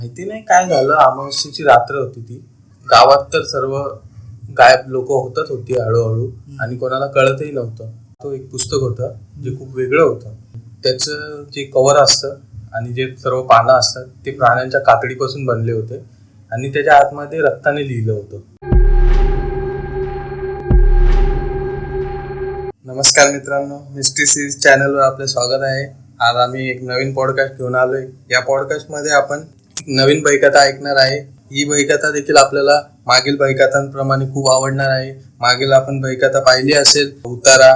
माहिती नाही काय झालं. अमावस्येची रात्र होती ती. गावात तर सर्व गायब लोक होती हळूहळू आणि कोणाला कळतही नव्हतं. तो एक पुस्तक होतं जे खूप वेगळं होतं. त्याचं जे कव्हर असतं आणि जे सर्व पानं असतात ते प्राण्यांच्या कातडीपासून बनले होते आणि त्याच्या आतमध्ये रक्ताने लिहिलं होतं. नमस्कार मित्रांनो, मिस्ट्री सिरीज चॅनलवर आपले स्वागत आहे. आज आम्ही एक नवीन पॉडकास्ट घेऊन आलोय. या पॉडकास्टमध्ये आपण नवीन भयकथा ऐकणार आहे. ही भयकथा देखील आपल्याला मागील भयकथांप्रमाणे खूप आवडणार आहे. मागील आपण भयकथा पाहिली असेल, उतारा,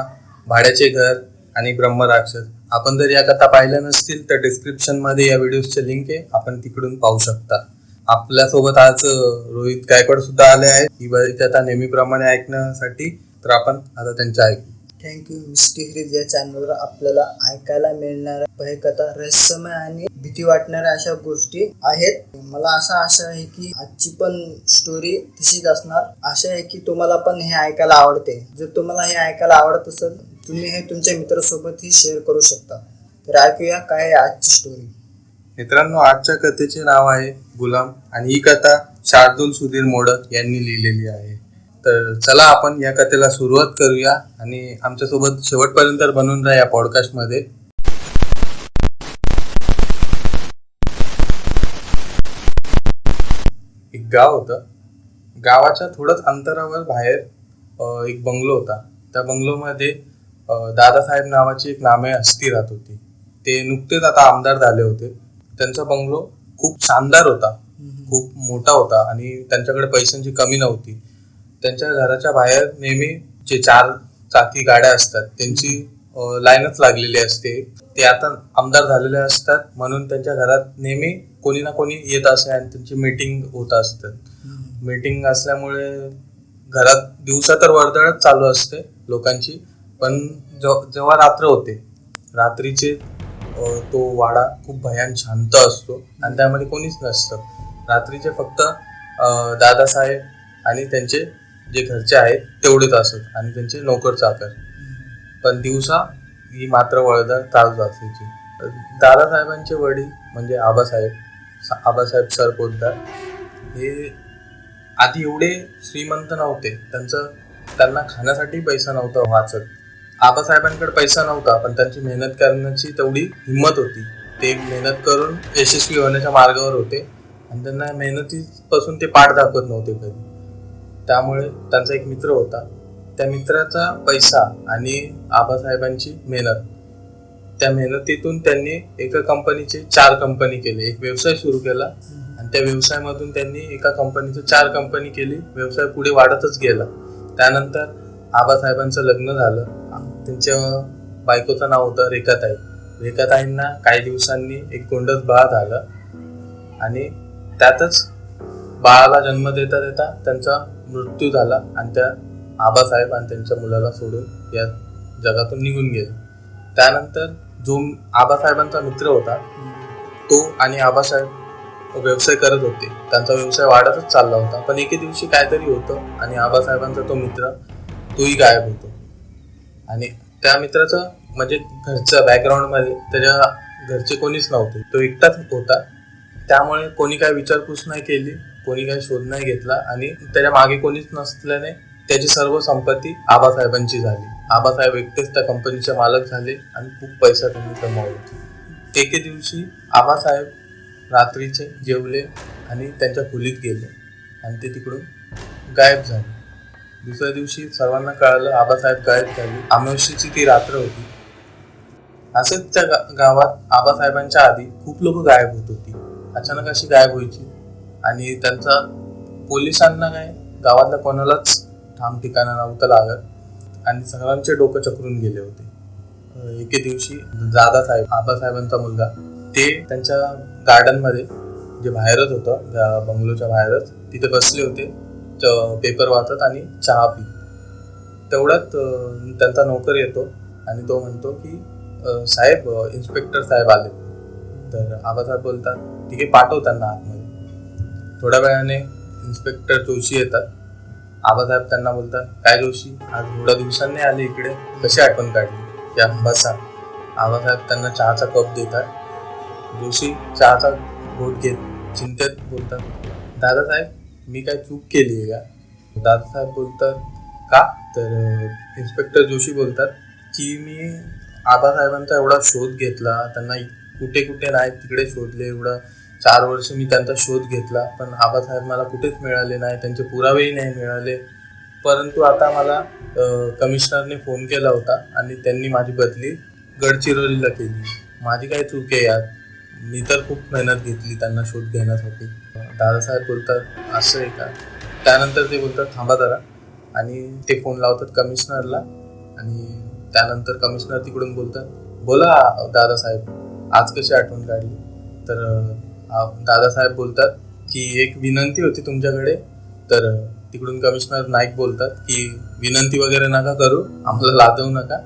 भाड्याचे घर आणि ब्रह्मराक्षस. आपण जर या कथा पाहिल्या नसतील तर डिस्क्रिप्शन मध्ये या व्हिडिओचे लिंक आहे, आपण तिकडून पाहू शकता. आपल्यासोबत आज रोहित गायकवाड सुद्धा आले आहेत ही भयकथा नेहमीप्रमाणे ऐकण्यासाठी. तर आपण आता त्यांच्या ऐकू. थँक्यू. मिस्ट्री सिरीज या चॅनलवर आपल्याला ऐकायला मिळणाऱ्या भयकथा, रहस्यमय आणि भीती वाटणाऱ्या अशा गोष्टी आहेत. मला आशा आहे की आजची पण स्टोरी तशीच असणार. आशा आहे की तुम्हाला पण हे ऐकायला आवडते. जर तुम्हाला हे ऐकायला आवडत असेल तुम्ही हे तुमच्या मित्रासोबतही शेअर करू शकता. तर ऐकूया काय आहे आजची स्टोरी. मित्रांनो, आजच्या कथेचे नाव आहे गुलाम आणि ही कथा शार्दुल सुधीर मोडक यांनी लिहिलेली आहे. तर चला आपण या कथेला सुरुवात करूया आणि आमच्यासोबत शेवटपर्यंत बनून राहा या पॉडकास्टमध्ये. एक गाव होतं. गावाच्या थोडंच अंतरावर बाहेर एक बंगलो होता. त्या बंगलोमध्ये दादासाहेब नावाची एक नामे हस्ती राहत होती. ते नुकतेच आता आमदार झाले होते. त्यांचा बंगलो खूप शानदार होता, खूप मोठा होता आणि त्यांच्याकडे पैशांची कमी नव्हती. त्यांच्या घराच्या बाहेर नेहमी जे 4 चाकी गाड्या असतात त्यांची लाईनच लागलेली असते. ते आता आमदार झालेले असतात म्हणून त्यांच्या घरात नेहमी कोणी ना कोणी येत असे आणि त्यांची मीटिंग होत असतात. मीटिंग असल्यामुळे घरात दिवसा तर वर्दळच चालू असते लोकांची. पण जेव्हा रात्र होते, रात्रीचे तो वाडा खूप भयान शांत असतो आणि त्यामध्ये कोणीच नसतं. रात्रीचे फक्त दादासाहेब आणि त्यांचे जे घरचे आहेत तेवढेच असत आणि त्यांचे नोकर चाकर. पण दिवसा ही मात्र वर्दळ चालूच असायची. दादासाहेबांचे वडील म्हणजे आबासाहेब सर पोद्दार हे आधी एवढे श्रीमंत नव्हते. त्यांना खाण्यासाठी पैसा नव्हता वाचत. आबासाहेबांकडे पैसा नव्हता पण त्यांची मेहनत करण्याची तेवढी हिंमत होती. ते मेहनत करून यशस्वी होण्याच्या मार्गावर होते आणि त्यांना मेहनतीपासून ते पाठ दाखवत नव्हते कधी. त्यामुळे त्यांचा एक मित्र होता. त्या मित्राचा पैसा आणि आबासाहेबांची मेहनत, त्या मेहनतीतून त्यांनी एका कंपनीचे 4 कंपनी केले. एक व्यवसाय सुरू केला आणि त्या व्यवसायामधून त्यांनी एका कंपनीचे 4 कंपनी केली. व्यवसाय पुढे वाढतच गेला. त्यानंतर आबासाहेबांचं लग्न झालं. त्यांच्या बायकोचं नाव होतं रेखाताई. रेखाताईंना काही दिवसांनी एक गोंडस बाळ झालं आणि त्यातच बाळाला जन्म देता देता त्यांचा मृत्यू झाला आणि त्या आबासाहेब आणि त्यांच्या मुलाला सोडून या जगातून निघून गेले. त्यानंतर जो आबासाहेबांचा मित्र होता तो आणि आबासाहेब व्यवसाय करत होते. त्यांचा व्यवसाय वाढतच चालला होता. पण एके दिवशी काहीतरी होतं आणि आबासाहेबांचा तो मित्र तोही गायब होतो. आणि त्या मित्राचं म्हणजे घरचं बॅकग्राऊंडमध्ये त्याच्या घरचे कोणीच नव्हते. तो एकटाच होता. त्यामुळे कोणी काही विचारपूस नाही केली, कोणी काही शोध नाही घेतला आणि त्याच्या मागे कोणीच नसल्याने त्याची सर्व संपत्ती आबासाहेबांची झाली. आबासाहेब एकटेच त्या कंपनीचे मालक झाले आणि खूप पैसा त्यांनी कमावला. एके दिवशी आबासाहेब रात्रीचे जेवले आणि त्यांच्या खोलीत गेले आणि ते तिकडून गायब झाले. दुसऱ्या दिवशी सर्वांना कळालं आबासाहेब गायब झाले. अमावस्येची ती रात्र होती. असंच त्या गावात आबासाहेबांच्या आधी खूप लोक गायब होत होती. अचानक अशी गायब व्हायची आणि त्यांचा पोलिसांना काय गावातल्या कोणालाच ठाम ठिकाणा नव्हतं लागत आणि सर्वांचे डोकं चक्रून गेले होते. एके दिवशी दादासाहेब, आबासाहेबांचा मुलगा, ते त्यांच्या गार्डनमध्ये जे बाहेरच होतं, बंगलोच्या बाहेरच, तिथे बसले होते पेपर वाचत आणि चहा पीत. तेवढ्यात त्यांचा नोकर येतो आणि तो म्हणतो की साहेब, इन्स्पेक्टर साहेब आले. तर आबासाहेब बोलतात ठीक आहे, पाठव त्यांना आतमध्ये. थोड्या वेळाने इन्स्पेक्टर जोशी येतात. आबासाहेब त्यांना बोलतात, काय जोशी, आज थोड्या दिवसांनी आले इकडे, कशी आठवण काढली, या बसा. आबासाहेब त्यांना चहाचा कप देतात. जोशी चहाचा घोट घेत चिंतेत बोलतात, दादासाहेब मी काय चूक केली आहे का? दादासाहेब बोलतात, का? तर इन्स्पेक्टर जोशी बोलतात की मी आबासाहेबांचा एवढा शोध घेतला, त्यांना कुठे कुठे नाही तिकडे शोधले, एवढा 4 वर्ष मी त्यांचा शोध घेतला, पण आबासाहेब मला कुठेच मिळाले नाही, त्यांचे पुरावेही नाही मिळाले. परंतु आता मला कमिशनरने फोन केला होता आणि त्यांनी माझी बदली गडचिरोलीला केली. माझी काय चूक आहे यात? मी तर खूप मेहनत घेतली त्यांना शोध घेण्यासाठी. दादासाहेब बोलतात असं आहे का? त्यानंतर ते बोलतात थांबा जरा, आणि ते फोन लावतात कमिशनरला. आणि त्यानंतर कमिशनर तिकडून बोलतात, बोला दादासाहेब आज कशी आठवण काढली? तर दादासाहेब बोलतात की एक विनंती होती तुमच्याकडे. तर तिकडून कमिशनर नाईक बोलतात की विनंती वगैरे नका करू, आम्हाला लाजवू नका,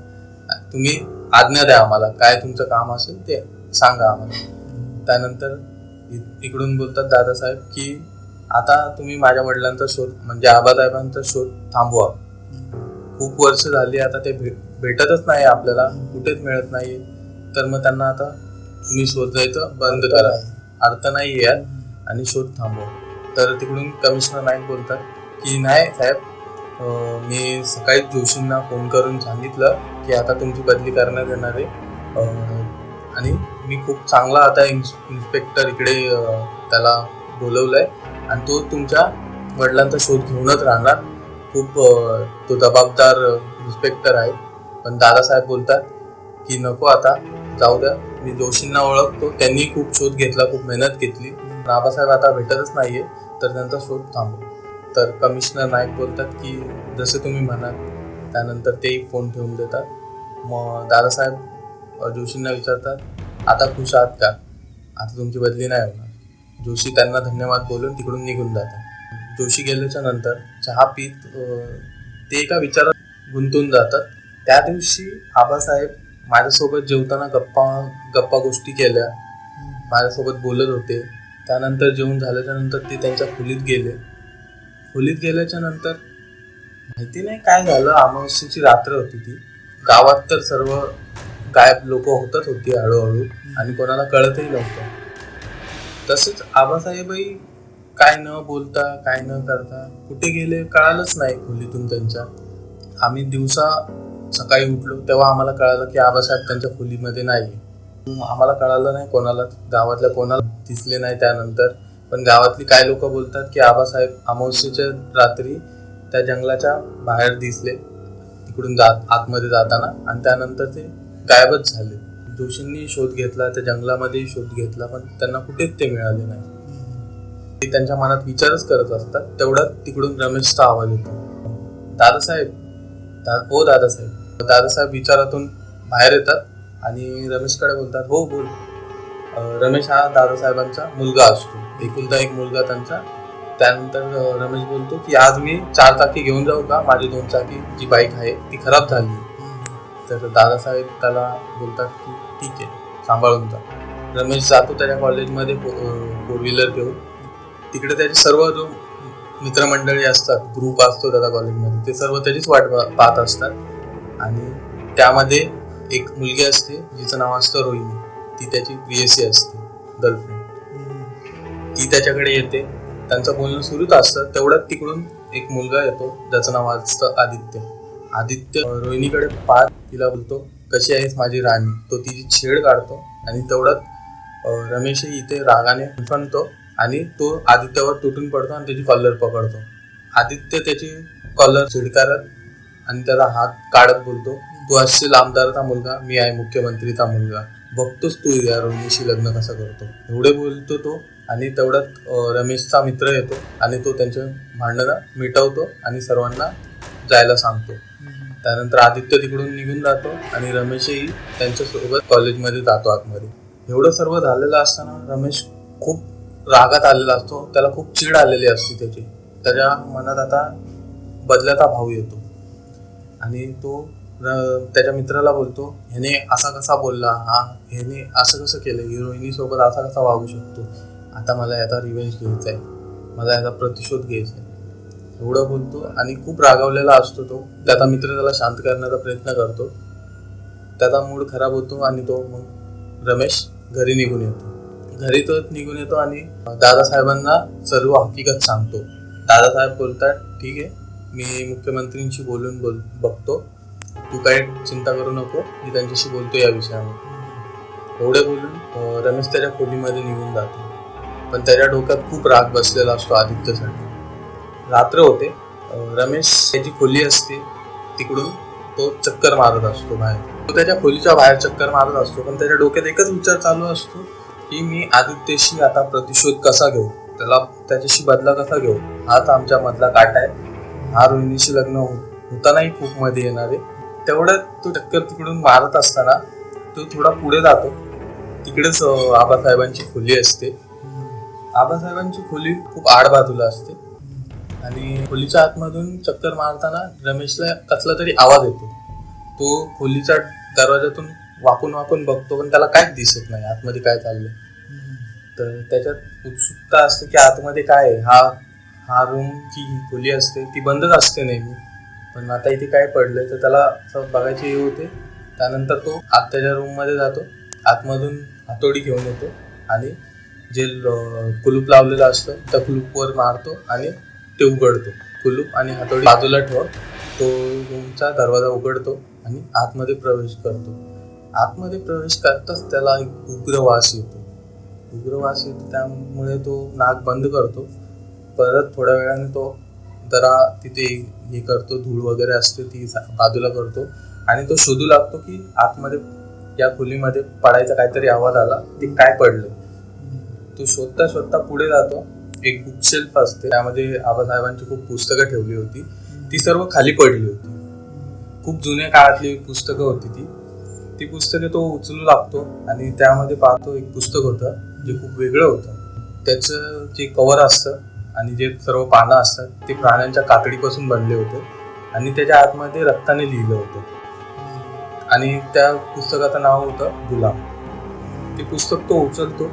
तुम्ही आज्ञा द्या, आम्हाला काय तुमचं काम असेल ते सांगा आम्हाला. त्यानंतर इकडून बोलतात दादासाहेब की आता तुम्ही माझ्या वडिलांचा शोध म्हणजे आबासाहेबांचा शोध थांबवा. खूप वर्ष झाली आता ते भेटतच नाही आपल्याला, कुठेच मिळत नाही. तर मग त्यांना आता तुम्ही शोधायचं बंद करा, अर्थ नाही यात, आणि शोध थांबवा. तर तिकडून कमिशनर नाईक बोलतात की नाही साहेब, मी सकाळी जोशींना फोन करून सांगितलं की आता तुमची बदली करण्यात येणार आहे, आणि मी खूप चांगला आता इन्स्पेक्टर इकडे त्याला बोलवलंय आणि तो तुमच्या वडिलांचा शोध घेऊनच राहणार. खूप तो जबाबदार इन्स्पेक्टर आहे. पण दादासाहेब बोलतात की नको, आता जाऊ द्या, मी जोशींना ओळखतो, त्यांनी खूप शोध घेतला, खूप मेहनत घेतली, आबासाहेब आता भेटतच नाहीये, तर त्यांचा शोध थांबव. तर कमिशनर नाईक बोलतात की जसे तुम्ही म्हणाल. त्यानंतर तेही फोन ठेवून देतात. मग दादासाहेब जोशींना विचारतात, आता खुश आहात का? आता तुमची बदली नाही होणार. जोशी त्यांना धन्यवाद बोलून तिकडून निघून जातात. जोशी गेल्याच्या नंतर चहा पीत ते एका विचारात गुंतून जातात. त्या दिवशी आबासाहेब माझ्यासोबत जेवताना गप्पा गोष्टी केल्या, माझ्यासोबत बोलत होते. त्यानंतर जेवण झाल्याच्या नंतर ते त्यांच्या खोलीत गेले. खोलीत गेल्याच्या नंतर माहिती नाही काय झालं, अमावस्येची रात्र होती ती. गावात तर सर्व गायब लोक होती हळूहळू, आणि कोणाला कळतही नव्हतं. तसंच आबासाहेबही काय न बोलता काय न करता कुठे गेले कळालंच नाही खोलीतून त्यांच्या. आम्ही दिवसा सकाळी उठलो तेव्हा आम्हाला कळालं की आबासाहेब त्यांच्या खोलीमध्ये नाही. आम्हाला कळालं नाही, कोणाला गावातल्या कोणाला दिसले नाही. त्यानंतर पण गावातली काही लोक बोलतात की आबासाहेब अमावस्येच्या रात्री त्या जंगलाच्या बाहेर दिसले तिकडून आतमध्ये जाताना, आणि त्यानंतर ते गायबच झाले. जोशींनी शोध घेतला, त्या जंगलामध्येही शोध घेतला, पण त्यांना कुठेच ते मिळाले नाही. ते त्यांच्या मनात विचारच करत असतात. तेवढ्यात तिकडून रमेशचा आवाज येतो, दादासाहेब, हो दादासाहेब. दादासाहेब विचारातून बाहेर येतात आणि रमेशकडे बोलतात, हो बोल. रमेश हा दादासाहेबांचा मुलगा असतो, एकुलता एक मुलगा त्यांचा. त्यानंतर रमेश बोलतो की आज मी 4 चाकी घेऊन जाऊ का? माझी 2 चाकी जी बाईक आहे ती खराब झाली. तर दादासाहेब त्याला बोलतात की ठीक आहे, सांभाळून जा. रमेश जातो त्याच्या कॉलेजमध्ये 4 व्हीलर घेऊन. तिकडे त्याचे सर्व जो मित्रमंडळी असतात, ग्रुप असतो त्याचा कॉलेजमध्ये, ते सर्व त्याचीच वाट पाहत असतात. आणि त्यामध्ये एक मुलगी असते जिचं नाव असतं रोहिणी. ती त्याची प्रियसी असते, गर्लफ्रेंड. ती त्याच्याकडे येते, त्यांचं बोलणं सुरूच असतं. तेवढ्यात तिकडून एक मुलगा येतो ज्याचं नाव असतं आदित्य. आदित्य रोहिणीकडे पाहत तिला बोलतो, कशी आहेस माझी राणी. तो तिची छेड काढतो आणि तेवढ्यात रमेशही इथे रागाने फणफणतो आणि तो आदित्यवर तुटून पडतो आणि त्याची कॉलर पकडतो. आदित्य त्याची कॉलर चिडकारत आणि त्याचा हात काढत बोलतो, तू असशील आमदाराचा मुलगा, मी आहे मुख्यमंत्रीचा मुलगा, बघतोस तू या रोहिणीशी लग्न कसं करतो. एवढे बोलतो तो. आणि तेवढ्यात रमेशचा मित्र येतो आणि तो त्यांचे भांडणं मिटवतो आणि सर्वांना जायला सांगतो. त्यानंतर आदित्य तिकडून निघून जातो आणि रमेशही त्यांच्यासोबत कॉलेजमध्ये जातो आतमध्ये. एवढं सर्व झालेलं असताना रमेश खूप रागात आलेला असतो, त्याला खूप चीड आलेली असते त्याची. त्याच्या मनात आता बदल्याचा भाव येतो आणि तो त्याच्या मित्राला बोलतो, ह्याने असा कसा बोलला, ह्याने असं कसं केलं, हिरोईनीसोबत असा कसा वागू शकतो. आता मला याचा रिव्हेंज घ्यायचा आहे, मला याचा प्रतिशोध घ्यायचा आहे, एवढं बोलतो. आणि खूप रागावलेला असतो तो. त्याचा मित्र त्याला शांत करण्याचा प्रयत्न करतो. त्याचा मूड खराब होतो आणि तो मग रमेश घरी निघून येतो. घरी तो निघून येतो आणि दादासाहेबांना सर्व हकीकत सांगतो. दादासाहेब बोलतात, ठीक आहे, मी मुख्यमंत्र्यांशी बघतो, तू काही चिंता करू नको, मी त्यांच्याशी बोलतो या विषयावर. एवढे बोलून रमेश त्याच्या खोलीमध्ये निघून जातो. पण त्याच्या डोक्यात खूप राग बसलेला असतो आदित्यसाठी. रात्र होते. रमेश त्याची खोली असते तिकडून तो चक्कर मारत असतो बाहेर. तो त्याच्या खोलीच्या बाहेर चक्कर मारत असतो, पण त्याच्या डोक्यात एकच विचार चालू असतो की मी आदित्यशी आता प्रतिशोध कसा घेऊ, त्याच्याशी बदला कसा घेऊ. हाच आमच्या मधला काटा आहे, हा रोहिणीशी लग्न होतानाही खूप मध्ये येणार आहे. तेवढ्यात तो चक्कर तिकडून मारत असताना तो थोडा पुढे जातो. तिकडेच आबासाहेबांची खोली असते. आबासाहेबांची खोली खूप आड बाजूला असते आणि खोलीच्या आतमधून चक्कर मारताना रमेशला कसला तरी आवाज येतो. तो खोलीच्या दरवाजातून वाकून बघतो, पण त्याला काहीच दिसत नाही आतमध्ये काय चाललंय. तर त्याच्यात उत्सुकता असते की आतमध्ये काय आहे. हा रूम जी खोली असते ती बंदच असते नेहमी, पण आता इथे काय पडलंय तर त्याला असं बघायची हे होते. त्यानंतर तो त्याच्या रूममध्ये जातो, आतमधून हातोडी घेऊन येतो आणि जे कुलूप लावलेलं असतं त्या कुलूपवर मारतो आणि ते उघडतो. कुलूप आणि हातोडी बाजूला ठेवून तो रूमचा दरवाजा उघडतो आणि आतमध्ये प्रवेश करतो. आतमध्ये प्रवेश करताच त्याला एक उग्र वास येतो. त्यामुळे तो नाक बंद करतो. परत थोड्या वेळाने तो जरा तिथे हे करतो, धूळ वगैरे असते ती बाजूला करतो आणि तो शोधू लागतो की आतमध्ये या खोलीमध्ये पडायचा काहीतरी आवाज आला, ते काय पडलं. तो शोधता पुढे जातो. एक बुकशेल्फ असते, त्यामध्ये आबासाहेबांची खूप पुस्तकं ठेवली होती. ती सर्व खाली पडली होती. खूप जुन्या काळातली पुस्तकं होती ती पुस्तके तो उचलू लागतो आणि त्यामध्ये पाहतो एक पुस्तक होतं जे खूप वेगळं होतं. त्याचं जे कव्हर असतं आणि जे सर्व पानं असतात ते प्राण्यांच्या कातडीपासून बनले होते आणि त्याच्या आतमध्ये रक्ताने लिहिलं होतं आणि त्या पुस्तकाचं नाव होतं गुलाम. ते पुस्तक तो उचलतो.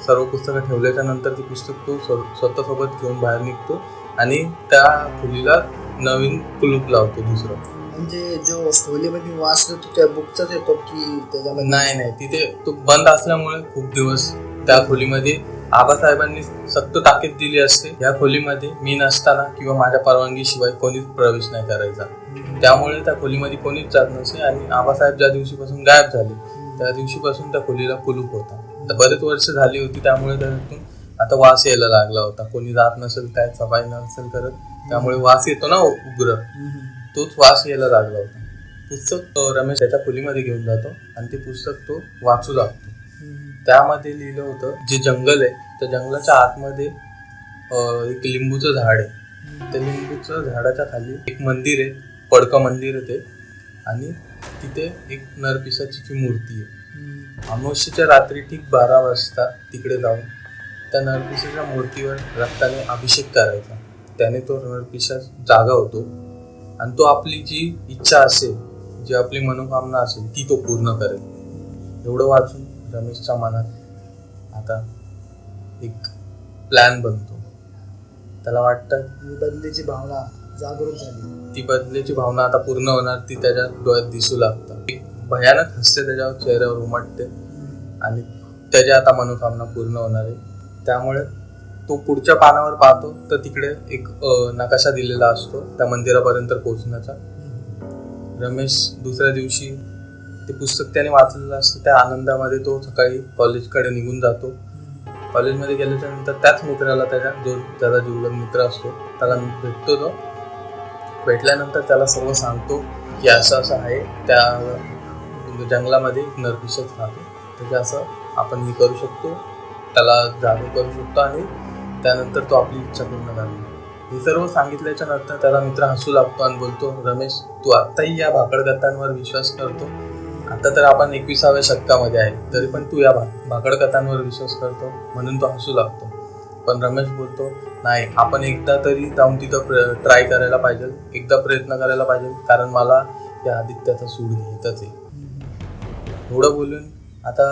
सर्व पुस्तकं ठेवल्याच्या नंतर ती पुस्तक तो स्वतःसोबत घेऊन बाहेर निघतो आणि त्या खोलीला नवीन कुलूप लावतो दुसरं. म्हणजे जो खोलीमध्ये वास येतो त्या बुकचाच येतो की त्याच्यामध्ये? नाही, तिथे तो बंद असल्यामुळे खूप दिवस त्या खोलीमध्ये आबासाहेबांनी सक्त ताकीद दिली असते, या खोलीमध्ये मी नसताना किंवा माझ्या परवानगीशिवाय कोणीच प्रवेश नाही करायचा. त्यामुळे त्या खोलीमध्ये कोणीच जात नसे आणि आबासाहेब ज्या दिवशीपासून गायब झाले त्या दिवशीपासून त्या खोलीला कुलूप होता. तर बरेच वर्ष झाली होती, त्यामुळे त्यातून आता वास यायला लागला होता. कोणी जात नसेल, काय सफाई नसेल करत, त्यामुळे वास येतो ना उग्र, तोच वास यायला लागला होता. पुस्तक रमेश त्याच्या खोलीमध्ये घेऊन जातो आणि ते पुस्तक तो वाचू लागतो. त्यामध्ये लिहिलं होतं, जे जंगल आहे त्या जंगलाच्या आतमध्ये एक लिंबूचं झाड आहे. त्या लिंबूचं झाडाच्या खाली एक मंदिर आहे, पडकं मंदिर आहे ते, आणि तिथे एक नरपिशाची मूर्ती आहे. अमावस्येच्या रात्री ठीक 12 वाजता तिकडे जाऊन त्या नरपिशाच्या मूर्तीवर रक्ताने अभिषेक करायचा. त्याने तो नरपिशाच जागा होतो आणि तो आपली जी इच्छा असेल, जी आपली मनोकामना असेल ती तो पूर्ण करेल. एवढं वाचून रमेशच्या मनात आता एक प्लॅन बनतो. त्याला वाटतं बदलीची भावना जागृत झाली. ती बदलीची भावना आता पूर्ण होणार, ती त्याच्या डोळ्यात दिसू लागतं. एक भयानक हास्य त्याच्या चेहऱ्यावर उमटते आणि त्याच्या आता मनोकामना पूर्ण होणार आहे. त्यामुळे तो पुढच्या पानावर पाहतो तर तिकडे एक नकाशा दिलेला असतो त्या मंदिरापर्यंत पोहोचण्याचा. रमेश दुसऱ्या दिवशी ते पुस्तक त्याने वाचलेलं असतं. त्या आनंदामध्ये तो सकाळी कॉलेजकडे निघून जातो. कॉलेजमध्ये गेल्याच्या नंतर त्याच मित्राला, त्याचा जीवलग मित्र असतो, त्याला भेटतो. तो भेटल्यानंतर त्याला सर्व सांगतो की असं असं आहे, त्या जंगलामध्ये एक नरपिशाच राहतो, म्हणजे असं आपण हे करू शकतो, त्याला जादू करू शकतो आणि त्यानंतर तो आपली इच्छा पूर्ण करतो. हे सर्व सांगितल्याच्या नंतर त्याला मित्र हसू लागतो आणि बोलतो, रमेश, तू आत्ताही या भाकडकथांवर विश्वास करतो? आता तर आपण 21व्या शतकामध्ये आहे, तरी पण तू या भाकडकथांवर विश्वास करतो? म्हणून तो हसू लागतो. पण रमेश बोलतो, नाही, आपण एकदा तरी जाऊन तिथं ट्राय करायला पाहिजे, एकदा प्रयत्न करायला पाहिजे, कारण मला या आदित्याचा सूड घ्यायचाच आहे. एवढं बोलून आता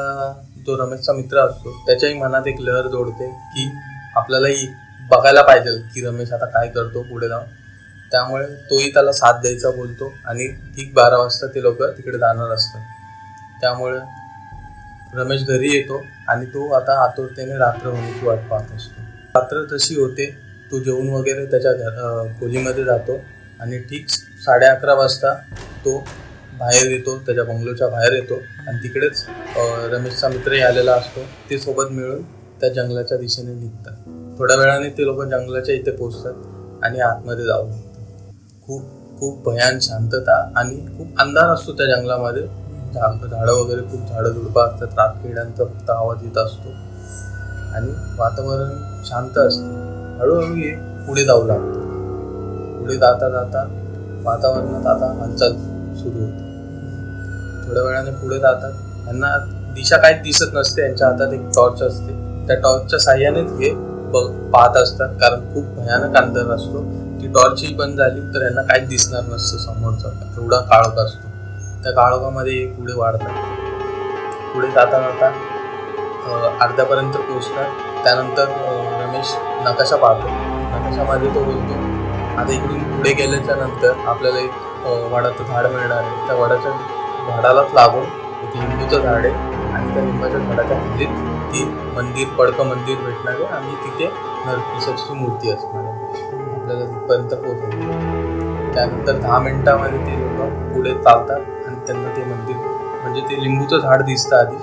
जो रमेशचा मित्र असतो त्याच्याही मनात एक लहर जोडते की आपल्यालाही बघायला पाहिजे की रमेश आता काय करतो पुढे जाऊन. त्यामुळे तोही त्याला साथ द्यायचा बोलतो आणि ठीक 12 वाजता ते लोक तिकडे जाणार असतात. त्यामुळे रमेश घरी येतो आणि तो आता आतुरतेने रात्र होण्याची वाट पाहत असतो. रात्र तशी होते, तो जेवून वगैरे त्याच्या खोलीमध्ये जातो आणि ठीक 11:30 वाजता तो बाहेर येतो, त्याच्या बंगलोच्या बाहेर येतो आणि तिकडेच रमेशचा मित्रही आलेला असतो. ते सोबत मिळून त्या जंगलाच्या दिशेने निघतात. थोड्या वेळाने ते लोक जंगलाच्या इथे पोहोचतात आणि आतमध्ये जाऊ लागतात. खूप भयान शांतता आणि खूप अंधार असतो त्या जंगलामध्ये. झाडं वगैरे खूप झुडपं असतात, रातकिड्यांचा फक्त आवाज येत असतो आणि वातावरण शांत असते. हळूहळू हे पुढे जाऊ लागतं. पुढे जाता जाता वातावरणात आता हालचाल सुरू होते. थोड्या वेळाने पुढे जातात. यांना दिशा काहीच दिसत नसते. यांच्या हातात एक टॉर्च असते. त्या टॉर्चच्या साह्यानेच हे पाहत असतात, कारण खूप भयानक अंधार असतो. ती टॉर्चही बंद झाली तर यांना काहीच दिसणार नसतं समोरचा, एवढा काळोख असतो. त्या काळोखामध्ये पुढे वाढतात. पुढे जाता जाता अर्ध्यापर्यंत पोहोचतात. त्यानंतर रमेश नकाशा पाहतो. नकाशामध्ये तो बोलतो, आता इकडून पुढे गेल्याच्या नंतर आपल्याला एक वडाचं झाड मिळणार आहे. त्या वडाच्या झाडालाच लागून एक लिंबूचं झाड आहे आणि त्या लिंबाच्या झाडाच्या खालीच ती पडकं मंदिर भेटणार आहे आणि तिथे नरपिशाची मूर्ती असणार आहे. आपल्याला तिथपर्यंत पोहोचवलं. त्यानंतर 10 मिनिटामध्ये ते लोक पुढे चालतात आणि त्यांना ते मंदिर म्हणजे ते लिंबूचं झाड दिसतं आधी.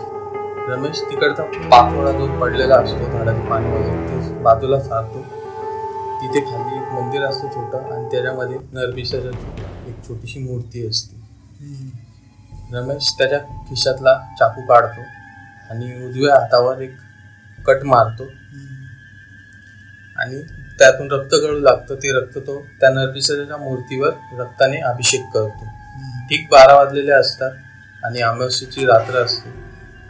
रमेश तिकडचा पाचोळा जो पडलेला असतो, झाडाची पाने वगैरे ते बाजूला सारतो. तिथे खाली एक मंदिर असतं छोटं आणि त्याच्यामध्ये नरपिशाची एक छोटीशी मूर्ती असते. रमेश त्याच्या खिशातला चाकू काढतो आणि उजव्या हातावर एक कट मारतो आणि त्यातून रक्त गळू लागतं. ते रक्त तो त्या नरपिशाच्या मूर्तीवर रक्ताने अभिषेक करतो. ठीक 12 वाजलेले असतात आणि अमावस्येची रात्र असते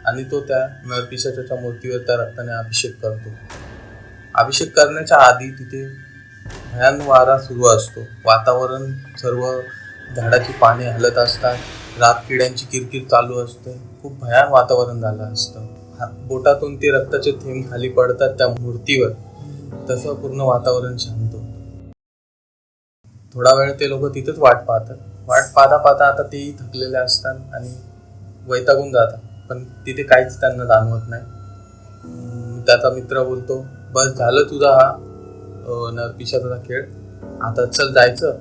आणि तो त्या नरपिशाच्या मूर्तीवर त्या रक्ताने अभिषेक करतो. अभिषेक करण्याच्या आधी तिथे भयान वारा सुरू असतो. वातावरण सर्व झाडाची पाने हलत असतात. रातकिड्यांची किरकिर चालू असते. खूप भयान वातावरण झालं असतं. बोटातून ते रक्ताचे थेंब खाली पडतात त्या मूर्तीवर. तसं पूर्ण वातावरण शांत होतं. थोडा वेळ ते लोक तिथेच वाट पाहतात. वाट पाहता पाहता आता तेही थकलेले असतात आणि वैतागून जातात, पण तिथे काहीच त्यांना जाणवत नाही. त्याचा मित्र बोलतो, बस झालं तुझा हा नरपिशाचा खेळ, आता चल जायचं.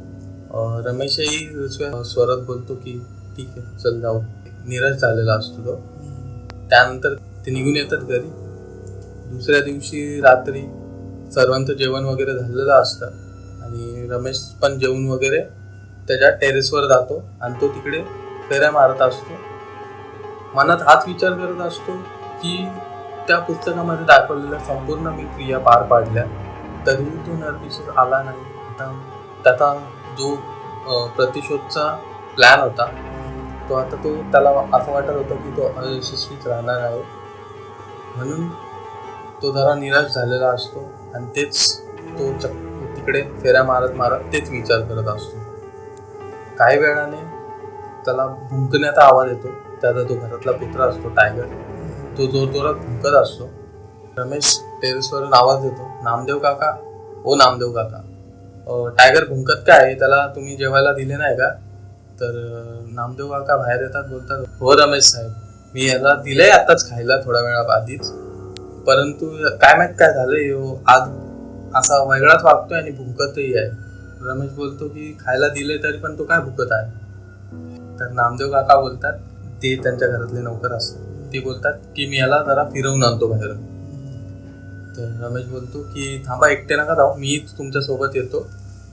रमेशही स्वरात बोलतो की ठीक आहे चल जाऊ. निराश झालेला असतो तो. त्यानंतर ते निघून येतात घरी. दुसऱ्या दिवशी रात्री सर्वांचं जेवण वगैरे झालेलं असतं आणि रमेश पण जेवून वगैरे त्याच्या टेरेसवर जातो आणि तो तिकडे फेऱ्या मारत असतो. मनात हाच विचार करत असतो की त्या पुस्तकामध्ये दाखवलेल्या संपूर्ण मी क्रिया पार पाडल्या तरीही तो नरपिशाच आला नाही. आता त्याचा जो प्रतिशोधचा प्लॅन होता तो आता त्याला असं वाटत होतं की तो अयशस्वीच राहणार आहे, म्हणून तो जरा निराश झालेला असतो आणि तेच तो तिकडे फेऱ्या मारत तेच विचार करत असतो. काही वेळाने त्याला भुंकण्याचा आवाज येतो. त्याचा जो घरातला कुत्रा असतो टायगर, तो जोरजोरात भुंकत असतो. रमेश टेरेसवरून आवाज देतो, नामदेव काका, ओ नामदेव काका, टायगर भुंकत काय, त्याला तुम्ही जेवायला दिले नाही का? तर नामदेव काका बाहेर येतात, बोलतात, हो रमेश साहेब, मी याला दिलंय आताच खायला थोड्या वेळा आधीच, परंतु काय माहित काय झालंय, आज असा वेगळाच वागतोय आणि भुंकतही आहे. रमेश बोलतो की खायला दिले तरी पण तो काय भुकत आहे? तर नामदेव काका बोलतात, ते त्यांच्या घरातले नौकर असतात, ते बोलतात की मी याला जरा फिरवून आणतो बाहेर. तर रमेश बोलतो की थांबा, एकटे नका जाऊ, मी तुमच्या सोबत येतो,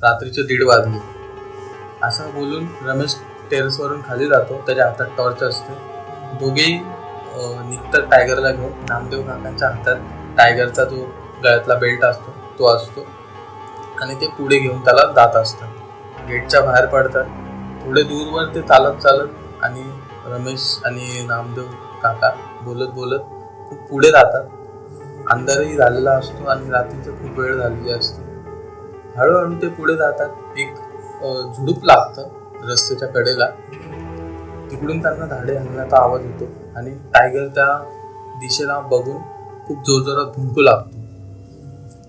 रात्रीचे 1:30 वाजले. असं बोलून रमेश टेरेसवरून खाली जातो. त्याच्या हातात टॉर्च असते. दोघेही निघतात टायगरला घेऊन. नामदेव काकांच्या हातात टायगरचा जो गळ्यातला बेल्ट असतो तो असतो आणि ते पुढे घेऊन त्याला जात असतात. गेटच्या बाहेर पडतात. थोडे दूरवर ते चालत आणि रमेश आणि नामदेव काका बोलत खूप पुढे जातात. अंधारही झालेला असतो आणि रात्रीचं खूप वेळ झालेली असते. हळूहळू ते पुढे जातात. एक झुडूप लागतं रस्त्याच्या कडेला. तिकडून त्यांना झाडे हलण्याचा आवाज येतो आणि टायगर त्या दिशेला बघून खूप जोरजोरात भुंकू लागतो.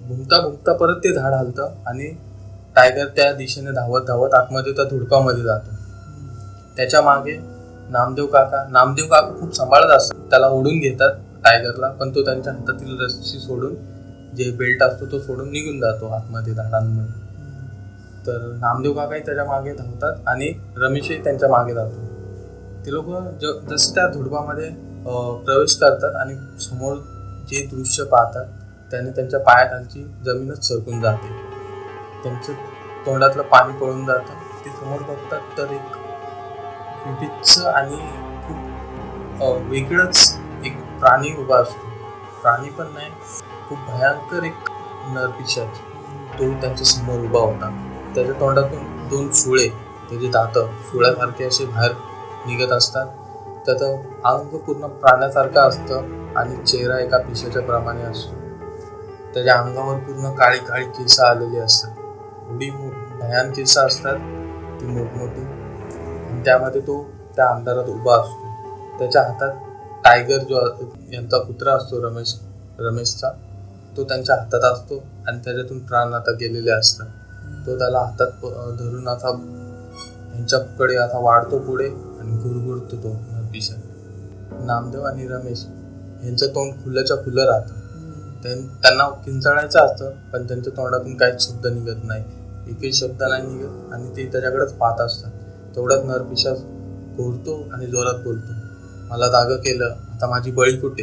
भुंकता परत ते झाड हलतं आणि टायगर त्या दिशेने धावत आतमध्ये त्या झुडपामध्ये जातो. त्याच्या मागे नामदेव काका खूप सांभाळत असतात, त्याला ओढून घेतात टायगरला, पण तो त्यांच्या हातातील रस्सी सोडून, जे बेल्ट असतो तो सोडून निघून जातो आतमध्ये झाडांमध्ये. तर नामदेव काकाही त्याच्या मागे धावतात आणि रमेशही त्यांच्या मागे धावतो. ते लोक जसं त्या झुडपामध्ये प्रवेश करतात आणि समोर जे दृश्य पाहतात त्याने त्यांच्या पायाखालची जमीनच सरकून जाते. त्यांचं तोंडातलं पाणी पळून जातं. ते समोर बघतात तर एक विभिन्न आणि खूप वेगळंच एक प्राणी उभा असतो. प्राणी पण नाही, खूप भयंकर एक नरपिशाच तो त्यांच्या समोर उभा होता. त्याच्या तोंडातून 2 सुळे, त्याचे दात सुळ्यासारखे असे बाहेर निघत असतात. त्याचं अंग पूर्ण प्राण्यासारखं असतं आणि चेहरा एका पिशाच्या प्रमाणे असतो. त्याच्या अंगावर पूर्ण काळी काळी केस आलेली असतात. एवढी भयान केस असतात ती मोठमोठी, आणि त्यामध्ये तो त्या अंधारात उभा असतो. त्याच्या हातात टायगर जो यांचा कुत्रा असतो रमेशचा, तो त्यांच्या हातात असतो आणि त्याच्यातून प्राण आता गेलेले असतात. तो त्याला हातात धरून असा यांच्याकडे असा वाढतो पुढे आणि गुरगुरतो तो नरपिशा. नामदेव आणि रमेश यांचं तोंड खुल्याच्या खुलं राहतं. त्यांना किंचाळायचं असतं, पण त्यांच्या तोंडातून काहीच शब्द निघत नाही, एकही शब्द नाही निघत, आणि ते त्याच्याकडेच पाहत असतात. तेवढ्यात नरपिशा घोरतो आणि जोरात बोलतो, मला जागं केलं, आता माझी बळी कुठे?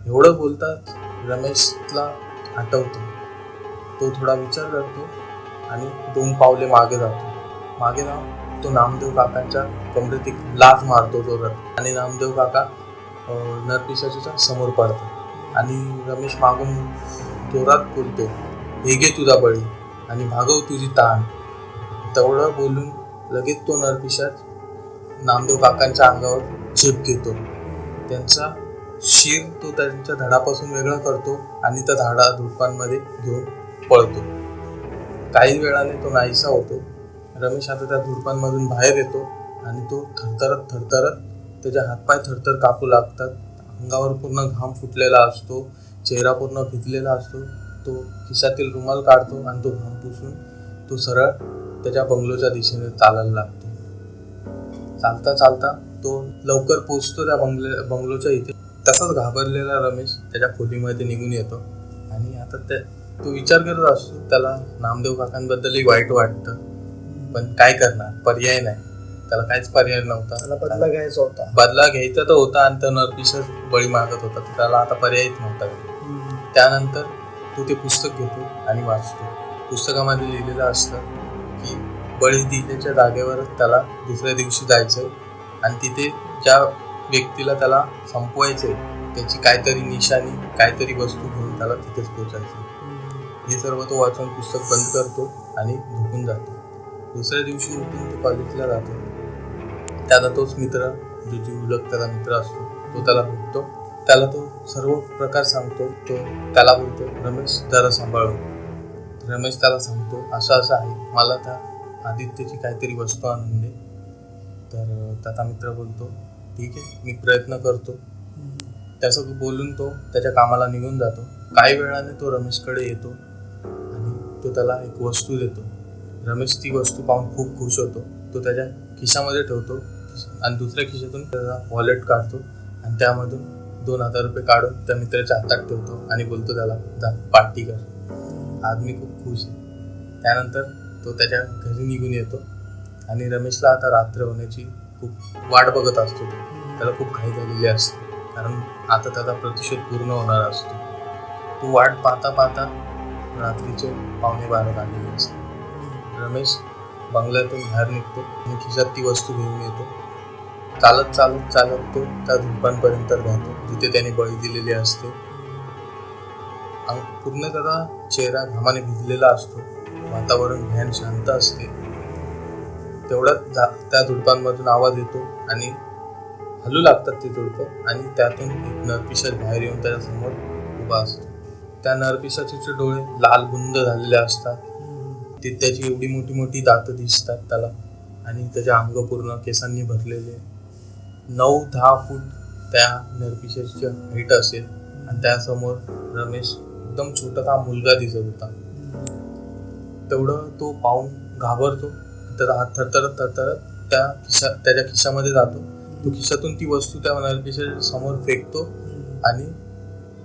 एवढं बोलतात रमेशला आठवतं. तो थोडा विचार करतो आणि 2 पावले मागे जातो. मागे जाऊन तो नामदेव काकांच्या कमरेत एक लाथ मारतो जोरात, आणि नामदेव काका नरपिशाच्या समोर पडतात. आणि रमेश मागून जोरात बोलतो, हे घे तुझा बळी आणि भागव तुझी ताण. तेवढं बोलून लगेच तो नरपिशाच नामदेव काकांच्या अंगावर झेप घेतो. त्यांचा शिर तो त्यांच्या धडापासून वेगळा करतो आणि त्या झुडपांमध्ये घेऊन पळतो. काही वेळाने तो नाहीसा होतो. रमेश आता त्या झुडपांमधून बाहेर येतो आणि तो थरथरत त्याचे हातपाय थरथर कापू लागतात. अंगावर पूर्ण घाम फुटलेला असतो, चेहरा पूर्ण भिजलेला असतो. तो खिशातील रुमाल काढतो आणि तो घाम पुसून तो सरळ त्याच्या बंगलोच्या दिशेने चालायला लागतो. चालता चालता तो लवकर पोचतो त्या बंगलोच्या इथे. तसाच घाबरलेला रमेश त्याच्या खोलीमध्ये निघून येतो आणि आता तो विचार करत असतो. त्याला नामदेव काकांबद्दलही वाईट वाटतं, पण काय करणार, पर्याय नाही. त्याला काहीच पर्याय नव्हता. त्याला बदला घ्यायचा होता. बदला घ्यायचा तर होता आणि तो नरपिशाच बळी मागत होता, तर त्याला आता पर्यायच नव्हता. त्यानंतर तो ते पुस्तक घेतो आणि वाचतो. पुस्तकामध्ये लिहिलेलं असतं की बळी दिल्याच्या जागेवरच त्याला दुसऱ्या दिवशी जायचंय आणि तिथे ज्या व्यक्तीला त्याला संपवायचंय त्याची काहीतरी निशाणी, काहीतरी वस्तू घेऊन त्याला तिथेच पोचायचं. हे सर्व तो वाचून पुस्तक बंद करतो आणि झोपून जातो. दुसऱ्या दिवशी उठून तो कॉलेजला जातो. त्याला तोच मित्र, जो जीवलग त्याचा मित्र असतो, तो त्याला भेटतो. त्याला तो सर्व प्रकार सांगतो. तो त्याला बोलतो, रमेश जरा सांभाळून. रमेश त्याला सांगतो, असं असं आहे, मला त्या आदित्यची काहीतरी वस्तू आणून दे. तर त्याचा मित्र बोलतो, ठीक आहे, मी प्रयत्न करतो. त्याचं बोलून तो त्याच्या कामाला निघून जातो. काही वेळाने तो रमेशकडे येतो आणि तो त्याला एक वस्तू देतो. रमेश ती वस्तू पाहून खूप खुश होतो. तो त्याच्या खिशामध्ये ठेवतो आणि दुसऱ्या खिशातून त्याचा वॉलेट काढतो आणि त्यामधून 2,000 रुपये काढून त्या मित्राच्या हातात ठेवतो आणि बोलतो त्याला, जा पार्टी कर, आज मी खूप खुश आहे. त्यानंतर तो त्याच्या घरी निघून येतो आणि रमेशला आता रात्र होण्याची खूप वाट बघत असतो. त्याला खूप घाई झालेली असते, कारण आता त्याचा प्रतिशोध पूर्ण होणार असतो. तो वाट पाहता पाहता रात्रीचे 11:15 झालेले असते. रमेश बंगल्यातून बाहेर निघतो आणि खिशात ती वस्तू घेऊन येतो. चालत तो त्या झुडपांपर्यंत जातो जिथे त्याने बळी दिलेली असते. पूर्ण त्याचा चेहरा घामाने भिजलेला असतो. वातावरण भयान शांत असते. तेवढ्यात त्या झुडपांमधून आवाज येतो आणि हलू लागतात ते झुडपं आणि त्यातून एक नरपिशाच बाहेर येऊन त्याच्यासमोर उभा असतो. त्या नरपिशाचे डोळे लाल बुंद झालेले असतात. ते त्याची एवढी मोठी मोठी दातं दिसतात त्याला आणि त्याचे अंग पूर्ण केसांनी भरलेले. 9-10 फूट त्या नरपिशाची हाईट असेल आणि त्यासमोर रमेश एकदम छोटासा मुलगा दिसत होता. तेवढं तो पाहून घाबरतो. त्याचा हात थरथरत त्याच्या खिशामध्ये जातो. तो खिशातून ती वस्तू त्या नरपिशाच्या समोर फेकतो आणि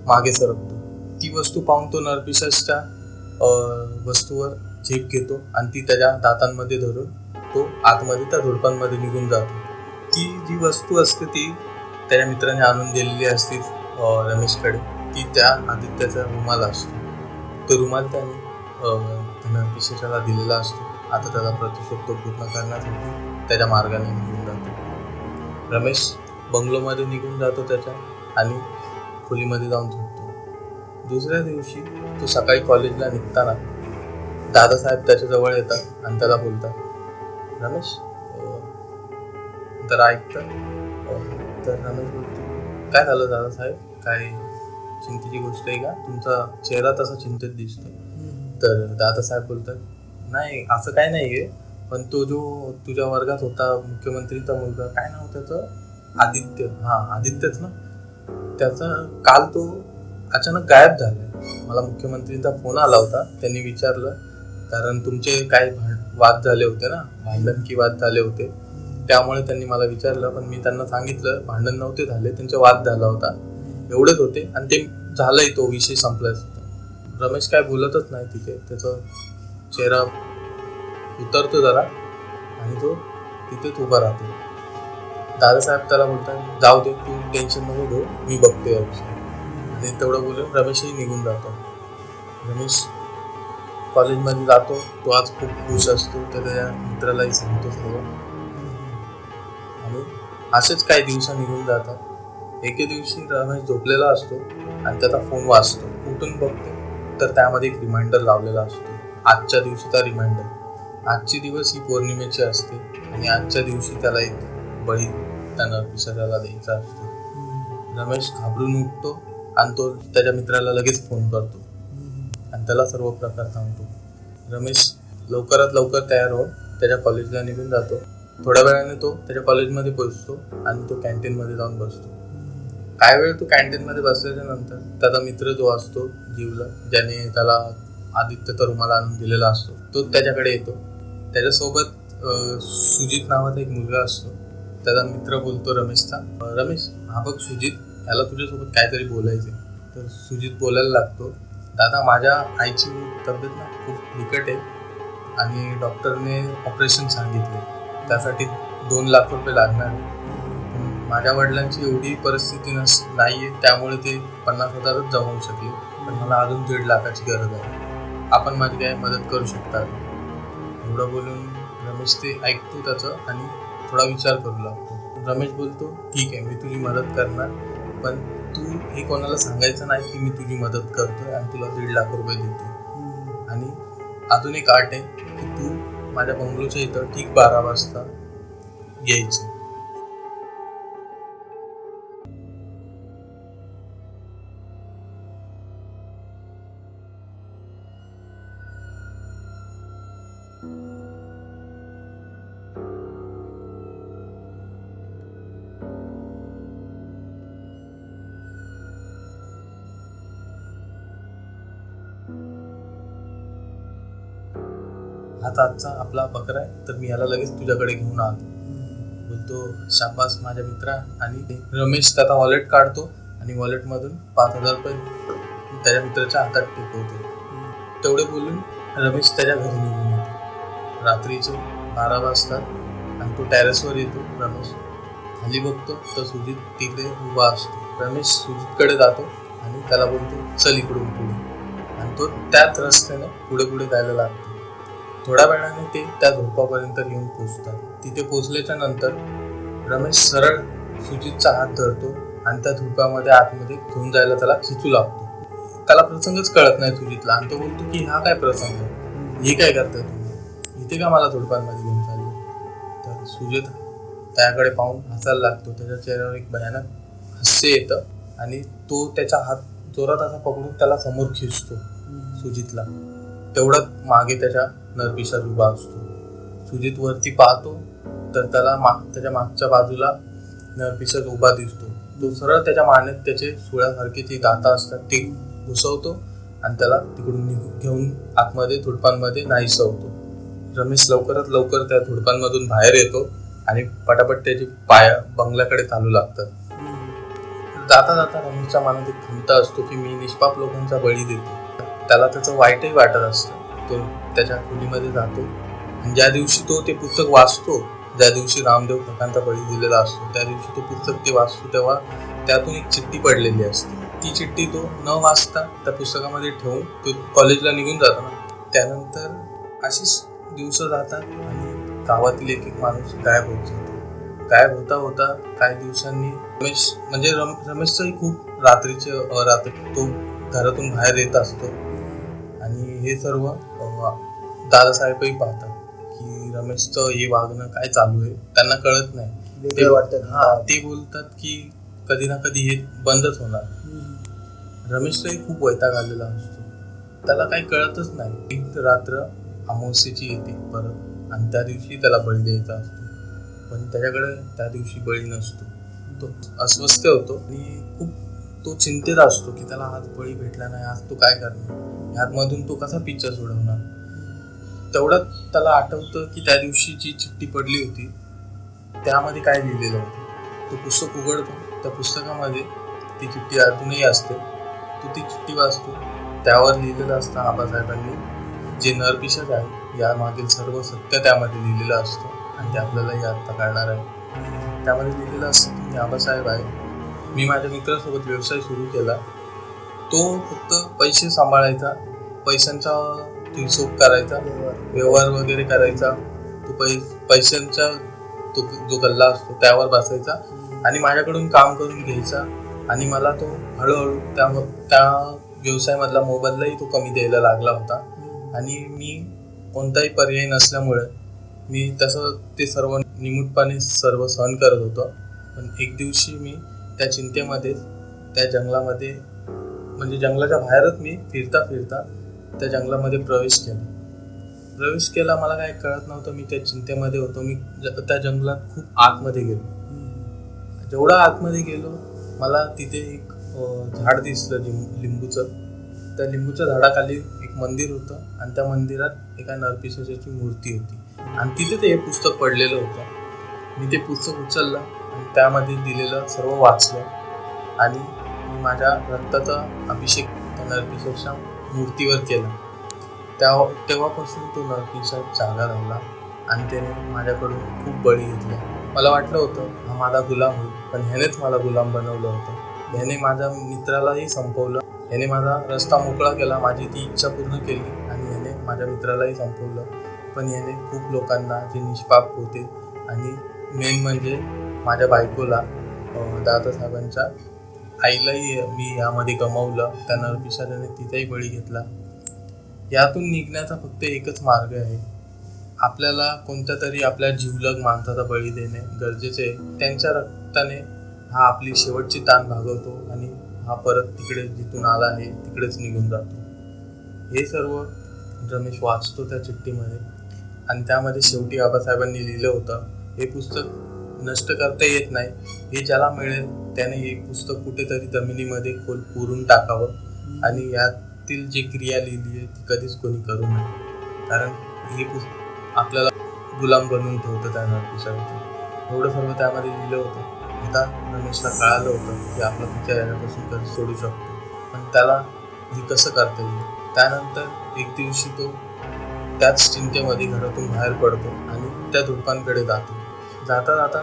मागे सरकतो. ती वस्तू पाहून तो नरपिशाच्या वस्तूवर झेप घेतो आणि ती त्याच्या दातांमध्ये धरून तो आतमध्ये त्या झुडपांमध्ये निघून जातो. ती जी वस्तू असते ती त्याच्या मित्राने आणून दिलेली असते रमेशकडे. ती त्या आदित्याचा रुमाल असतो. तो रुमाल त्याने नरपिशाच्याला दिलेला असतो. आता त्याचा प्रतिशोध तो पूर्ण करण्यासाठी त्याच्या मार्गाने निघून जातो. रमेश बंगलोमध्ये निघून जातो त्याच्या आणि खोलीमध्ये जाऊन झोपतो. दुसऱ्या दिवशी तो सकाळी कॉलेजला निघताना दादासाहेब त्याच्या जवळ येतात आणि त्याला बोलतात, रमेश तर ऐकतं. तर रमेश बोलतो, काय झालं दादासाहेब, काय चिंतेची गोष्ट आहे का? तुमचा चेहरा तसा चिंतेत दिसतो. तर दादासाहेब बोलतात, नाही असं काय नाही आहे, पण तो जो तुझ्या वर्गात होता मुख्यमंत्रीचा मुलगा, काय नाव त्याचं, आदित्य, हां आदित्यच ना, त्याचा काल तो अचानक गायब झाला. मला मुख्यमंत्रीचा फोन आला होता. त्यांनी विचारलं, कारण तुमचे काय वाद झाले होते ना, भांडण की वाद झाले होते, त्यामुळे त्यांनी मला विचारलं. पण मी त्यांना सांगितलं भांडण नव्हते झाले, त्यांचा वाद झाला होता एवढेच होते आणि ते झालंय, तो विषय संपलाच होता. रमेश काय बोलतच नाही तिथे. त्याचा चेहरा उतरतो जरा आणि तो तिथेच उभा राहतो. दादासाहेब त्याला बोलतात, जाऊ दे, तू टेन्शन नको घेऊ, मी बघतो या विषयी. आणि तेवढं बोलून रमेशही निघून जातो. रमेश कॉलेजमध्ये जातो. तो आज खूप खुश असतो. त्याच्या मित्रालाही सांगतो सर्व. आणि असेच काही दिवस निघून जातात. एके दिवशी रमेश झोपलेला असतो आणि त्याचा फोन वाजतो. उठून बघतो तर त्यामध्ये एक रिमाइंडर लावलेला असतो, आजच्या दिवशीचा रिमाइंडर. आजची दिवस ही पौर्णिमेची असते आणि आजच्या दिवशी त्याला एक बळी त्या नरपिशाच्याला द्यायचा असतो. रमेश घाबरून उठतो आणि तो त्याच्या मित्राला लगेच फोन करतो आणि त्याला सर्व प्रकार सांगतो. रमेश लवकरात लवकर तयार होऊन त्याच्या कॉलेजला निघून जातो. थोड्या वेळाने तो त्याच्या कॉलेजमध्ये पोहोचतो आणि तो कॅन्टीनमध्ये जाऊन बसतो. काय वेळ तो कॅन्टीनमध्ये बसल्याच्या नंतर त्याचा मित्र जो असतो जीवला, ज्याने त्याला आदित्यचा रुमाल आणून दिलेला असतो, तो त्याच्याकडे येतो. त्याच्यासोबत सुजित नावाचा एक मुलगा असतो. त्याचा मित्र बोलतो रमेशचा, रमेश हा बघ सुजित, ह्याला तुझ्यासोबत काहीतरी बोलायचं. तर सुजित बोलायला लागतो, दादा माझ्या आईची तब्येत ना खूप बिकट आहे आणि डॉक्टरने ऑपरेशन सांगितले, त्यासाठी 2 लाख रुपये लागणार आहे. माझ्या वडिलांची एवढी परिस्थिती नाही आहे, त्यामुळे ते 50,000च जमवू शकले, पण मला अजून 1.5 लाखाची गरज आहे. आपण माझी काय मदत करू शकता? एवढं बोलून रमेश ते ऐकतो त्याचं आणि थोडा विचार करू लागतो. रमेश बोलतो, ठीक आहे, मी तुझी मदत करणार, पण तू हे कोणाला सांगायचं नाही की मी तुझी मदत करतोय आणि तुला 1.5 लाख रुपये देतो. आणि अजून एक अट आहे की तू माझ्या बंगलोच्या इथं ठीक 12 वाजता यायचं. हाच आजचा आपला बकरा आहे, तर मी याला लगेच तुझ्याकडे घेऊन आलो. बोलतो, शाबास माझ्या मित्रा. आणि रमेश त्याचा वॉलेट काढतो आणि वॉलेटमधून 5,000 रुपये त्याच्या मित्राच्या हातात टेकवतो. तेवढे बोलून रमेश त्याच्या घरी निघून येतो. रात्रीचे 12 वाजतात आणि तो टेरेसवर येतो. रमेश खाली बघतो तर सुजित तिकडे उभा असतो. रमेश सुजितकडे जातो आणि त्याला बोलतो, चल इकडून पुढे. आणि तो त्याच रस्त्याने पुढे पुढे जायला लागतो. थोड्या वेळाने ते त्या झोपापर्यंत येऊन पोचतात. तिथे पोचल्याच्या नंतर रमेश सरळ सुजितचा हात धरतो आणि त्या झोपामध्ये आतमध्ये घेऊन जायला त्याला खिचू लागतो. त्याला प्रसंगच कळत नाही सुजितला आणि तो बोलतो की हा काय प्रसंग आहे, हे काय करताय तुम्ही, इथे का मला झोडपांमध्ये घेऊन चालले? तर सुजित त्याकडे पाहून हसायला लागतो. त्याच्या चेहऱ्यावर एक भयानक हास्य येतं आणि तो त्याचा हात जोरात असा पकडून त्याला समोर खिचतो सुजितला. तेवढ्यात मागे त्याच्या नरपिशाच उभा असतो. सुजित वरती पाहतो तर त्याला त्याच्या मागच्या बाजूला नरपिशाच उभा दिसतो. तो सरळ त्याच्या मानेत त्याचे सुळ्यासारखे जे दाता असतात ते घुसवतो आणि त्याला तिकडून घेऊन आतमध्ये झुडपांमध्ये नाहीसं होतो. रमेश लवकरात लवकर त्या झुडपांमधून बाहेर येतो आणि पटापट त्याची पाया बंगल्याकडे चालू लागतात. जाता जाता रमेशच्या मनात एक खंत असतो की मी निष्पाप लोकांचा बळी देतो. त्याला त्याचं वाईटही वाटत असतं. तो त्याच्या खोलीमध्ये जातो आणि ज्या दिवशी तो ते पुस्तक वाचतो, ज्या दिवशी रामदेव काकांचा बळी दिलेला असतो, त्या दिवशी तो पुस्तक ते वाचतो तेव्हा त्यातून एक चिठ्ठी पडलेली असते. ती चिठ्ठी तो न वाचता त्या पुस्तकामध्ये ठेवून तो कॉलेजला निघून जातो ना. त्यानंतर अशीच दिवस जातात आणि गावातील एक एक माणूस गायब होत जातो. गायब होता होता काही दिवसांनी रमेशचंही खूप रात्री तो घरातून बाहेर येत असतो आणि हे सर्व दादासाहेबही पाहतात की रमेशचं हे वागणं काय चालू आहे. त्यांना कळत नाही. ते बोलतात की कधी ना कधी हे बंदच होणार. रमेशलाही खूप वैताग आलेला असतो. त्याला काही कळतच नाही. एक रात्र अमावस्येची येते परत आणि त्या दिवशी त्याला बळी द्यायचा असतो, पण त्याच्याकडे त्या दिवशी बळी नसतो. तो अस्वस्थ होतो आणि खूप तो चिंतेत असतो की त्याला आज बळी भेटला नाही, आज तो काय करणार, ह्यातमधून तो कसा पिच्छा सोडवणार. तेवढ्यात त्याला आठवतं की त्या दिवशी जी चिठ्ठी पडली होती त्यामध्ये काय लिहिलेलं होतं. तो पुस्तक उघडतो. त्या पुस्तकामध्ये ती चिठ्ठी अजूनही असते. तो ती चिठ्ठी वाचतो. त्यावर लिहिलेलं असतं आबासाहेबांनी जे नरपिशाच आहे या मागील सर्व सत्य त्यामध्ये लिहिलेलं असतं आणि ते आपल्यालाही आता कळणार आहे. त्यामध्ये लिहिलेलं असतं की मी आबासाहेब आहे. मी माझ्या मित्रासोबत व्यवसाय सुरू केला. तो फक्त पैसे सांभाळायचा, पैशांचा हिशोब करायचा, व्यवहार वगैरे करायचा. तो पैशांचा तो जो गल्ला असतो त्यावर बसायचा आणि माझ्याकडून काम करून घ्यायचा आणि मला तो हळूहळू त्या व्यवसायामधला मोबदलाही तो कमी द्यायला लागला होता आणि मी कोणताही पर्याय नसल्यामुळे मी तसं ते सर्व निमूटपणे सर्व सहन करत होतो. पण एक दिवशी मी त्या चिंतेमध्ये त्या जंगलामध्ये म्हणजे जंगलाच्या बाहेरच मी फिरता फिरता त्या जंगलामध्ये प्रवेश केला. मला काय कळत नव्हतं. मी त्या चिंतेमध्ये होतो. मी त्या जंगलात खूप आतमध्ये गेलो. जेवढा आतमध्ये गेलो मला तिथे एक झाड दिसलं लिंबूचं. त्या लिंबूच्या झाडाखाली एक मंदिर होतं आणि त्या मंदिरात एका नरपिशाची मूर्ती होती आणि तिथे ते पुस्तक पडलेलं होतं. मी ते पुस्तक उचललं आणि त्यामध्ये दिलेलं सर्व वाचलं आणि मी माझ्या रक्ताचा अभिषेक त्या नरपिशाच्या मूर्तीवर केला. तेव्हापासून तो नरपिशाच जागा राहिला आणि त्याने माझ्याकडून खूप बळी घेतला. मला वाटलं होतं हा माझा गुलाम होईल, पण ह्यानेच मला गुलाम बनवलं होतं. ह्याने माझ्या मित्रालाही संपवलं. ह्याने माझा रस्ता मोकळा केला, माझी ती इच्छा पूर्ण केली आणि ह्याने माझ्या मित्रालाही संपवलं. पण ह्याने खूप लोकांना जे निष्पाप होते आणि मेन म्हणजे माझ्या बायकोला, दादासाहेबांच्या आईलाही मी यामध्ये गमावलं. त्या नरपिशाचाने तिथेही बळी घेतला. यातून निघण्याचा फक्त एकच मार्ग आहे. आपल्याला कोणत्या तरी आपल्या जीवलग माणसाचा बळी देणे गरजेचे आहे. त्यांच्या रक्ताने हा आपली शेवटची ताण भागवतो आणि हा परत तिकडे जिथून आला आहे तिकडेच निघून जातो. हे सर्व रमेश वाचतो त्या चिठ्ठीमध्ये आणि त्यामध्ये शेवटी आबासाहेबांनी लिहिलं होतं, हे पुस्तक नष्ट करता येत नाही. हे ज्याला मिळेल त्याने हे पुस्तक कुठेतरी जमिनीमध्ये खोल पुरून टाकावं आणि यातील जी क्रिया लिहिली आहे ती कधीच कोणी करू नये, कारण हे आपल्याला गुलाम बनवून ठेवतं त्या नरपिशाचं. एवढं सर्व त्यामध्ये लिहिलं होतं. आता रमेशला कळालं होतं की आपला पिच्छा याच्यापासून कधी सोडू शकतो, पण त्याला हे कसं करता येईल. त्यानंतर एक दिवशी तो त्याच चिंतेमध्ये घरातून बाहेर पडतो आणि त्या धुडपांकडे जातो. जाता जाता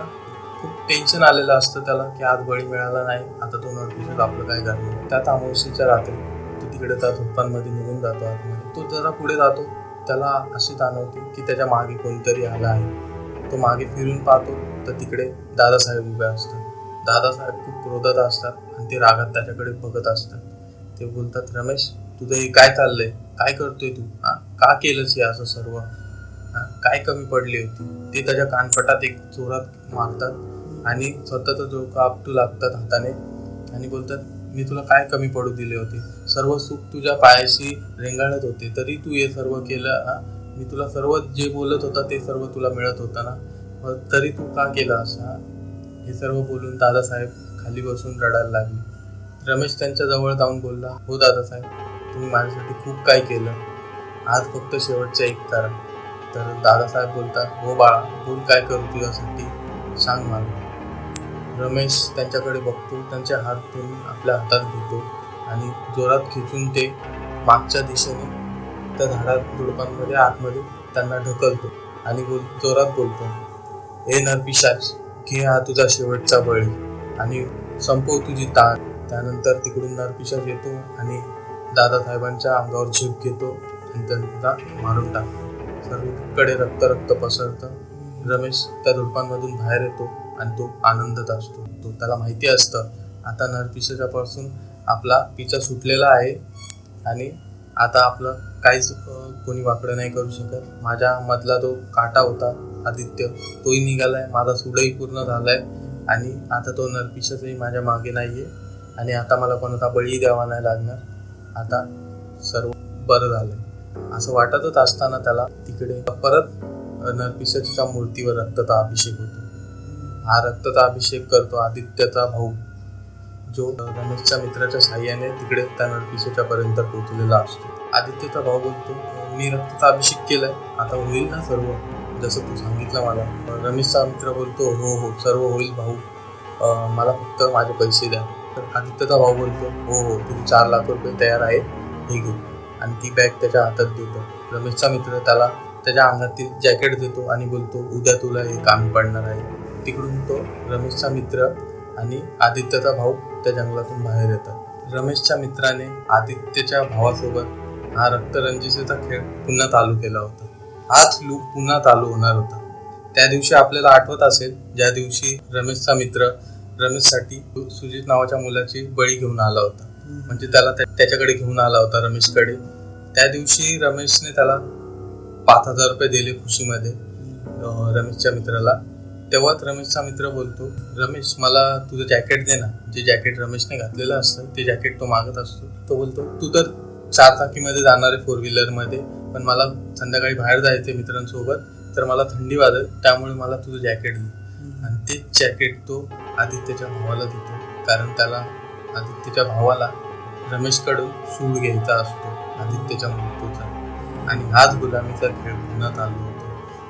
खूप टेन्शन आलेलं असतं त्याला की आज बळी मिळाला नाही, आता तो नरपिशाच आपलं काय करणार. त्यात अमावस्येच्या रात्री तो तिकडे त्या धुडपांमध्ये निघून जातो आतमध्ये. तो जरा पुढे जातो, त्याला अशी जाणवते की त्याच्या मागे कोणतरी आला आहे. तो मागे फिरून पाहतो तर तिकडे दादासाहेब उभे असतात. दादासाहेब खूप क्रोधात असतात आणि ते रागात त्याच्याकडे बघत असतात. ते बोलतात, रमेश तुझं हे काय चाललंय, काय करतोय तू, का केलंस हे असं सर्व, काय कमी पडली होती. ते त्याच्या कानपटात एक जोरात मारतात आणि स्वतःचा डोकं आपटू लागतात हाताने आणि बोलतात, मी तुला काय कमी पडू दिले होते, सर्व सुख तुझ्या पायाशी रेंगाळत होते तरी तू हे सर्व केलं. मी तुला सर्व जे बोलत होता ते सर्व तुला मिळत होतं ना, तरी तू का केलं असं. हे सर्व बोलून दादासाहेब खाली बसून रडायला लागले. रमेश त्यांच्या जवळ जाऊन बोलला, हो दादासाहेब, तुम्ही माझ्यासाठी खूप काही केलं, आज फक्त शेवटचं एक करा. तर दादासाहेब बोलतात, हो बाळा, बोल काय करू तुझ्यासाठी. सांग मला. रमेश त्यांच्याकडे बघतो, त्यांचे हात त्यांनी आपल्या हातात घेतो आणि जोरात खिचून ते मागच्या दिशेने त्या झाडाझुडपांमध्ये आतमध्ये त्यांना ढकलतो आणि जोरात बोलतो, हे नरपिशाच, घे हा तुझा शेवटचा बळी आणि संपव तुझी ताण. त्यानंतर तिकडून नरपिशाच येतो आणि दादासाहेबांच्या अंगावर झेप घेतो आणि त्यांना मारून टाकतो. सर्वीकडे रक्त पसरतं. रमेश त्या झुडपांमधून बाहेर येतो आणि तो आनंदात असतो. त्याला माहिती असतं आता नरपिशाच्या पासून आपला पिछा सुटलेला आहे आणि आता आपलं काहीच कोणी वाकडं नाही करू शकत. माझ्या मधला तो काटा होता आदित्य, तोही निघालाय, माझा सूडही पूर्ण झालाय आणि आता तो नरपिशाचही माझ्या मागे नाहीये आणि आता मला कोणाचा बळी द्यावा नाही लागणार. आता सर्व बरं झालंय असं वाटतच असताना त्याला तिकडे परत नरपिशाच्या मूर्तीवर रक्ताचा अभिषेक होतो. हा रक्ताचा अभिषेक करतो आदित्यचा भाऊ, जो रमेशच्या मित्राच्या साह्याने तिकडे त्या नरपिशाच्या पर्यंत पोहोचलेला असतो. आदित्यचा भाऊ बोलतो, मी रक्ताचा अभिषेक केलाय, आता होईल ना सर्व जसं तू सांगितलं मला. रमेशचा मित्र बोलतो, हो सर्व होईल भाऊ, मला फक्त माझे पैसे द्या. तर आदित्यचा भाऊ बोलतो, हो तुझे 4 लाख रुपये तयार आहे, हे घे, आणि ती बॅग त्याच्या हातात देतो. रमेशचा मित्र त्याला त्याच्या अंगातील जॅकेट देतो आणि बोलतो, उद्या तुला हे कामी पडणार आहे. तिकडून तो रमेशचा मित्र आणि आदित्यचा भाऊ त्या जंगलातून बाहेर येतात. रमेशच्या मित्राने आदित्यच्या भावासोबत हा रक्तरंजिशीचा खेळ पुन्हा चालू केला होता. हाच लूप पुन्हा चालू होणार होता. त्या दिवशी आपल्याला आठवत असेल, ज्या दिवशी रमेशचा मित्र रमेशसाठी सुजित नावाच्या मुलाची बळी घेऊन आला होता, म्हणजे त्याला त्याच्याकडे घेऊन आला होता रमेशकडे. त्या दिवशी रमेशने त्याला 5,000 रुपये दिले खुशीमध्ये रमेशच्या मित्राला. तेव्हाच रमेशचा मित्र बोलतो, रमेश मला तुझं जॅकेट दे ना. जे जॅकेट रमेशने घातलेलं असतं ते जॅकेट तो मागत असतो. तो बोलतो, तू तर 4 चाकीमध्ये जाणार आहे 4 व्हीलरमध्ये, पण मला संध्याकाळी बाहेर जायचं आहे मित्रांसोबत, तर मला थंडी वाजेल, त्यामुळे मला तुझं जॅकेट दे. आणि तेच जॅकेट तो आदित्यच्या भावाला देतो, कारण त्याला आदित्यच्या भावाला रमेशकडून सूड घ्यायचा असतो आदित्यच्या मृत्यूचा. आणि हाच गुलामीचा खेळ पुन्हा चालू होतो.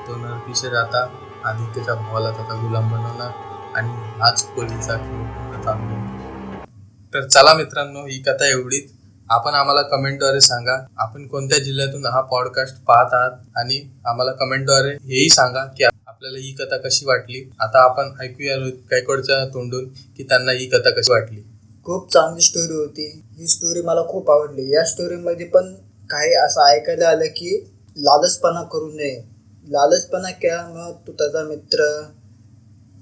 तो नरपिशाच आता आदित्यच्या भावाला त्याचा गुलाम बनवणार आणि हाच बळीचा खेळ पुन्हा चालू होतो. तर चला मित्रांनो, ही कथा एवढीच. आपण आम्हाला कमेंटद्वारे सांगा आपण कोणत्या जिल्ह्यातून हा पॉडकास्ट पाहत आहात आणि आम्हाला कमेंटद्वारे हेही सांगा की आपल्याला ही कथा कशी वाटली. आता आपण ऐकूया रोहित गायकवाडच्या तोंडून की त्यांना ही कथा कशी वाटली. खूप चांगली स्टोरी होती ही. स्टोरी मला खूप आवडली. या स्टोरीमध्ये पण काही असं ऐकायला आलं की लालचपणा करू नये. लालचपणा केल्यामुळं तो त्याचा मित्र,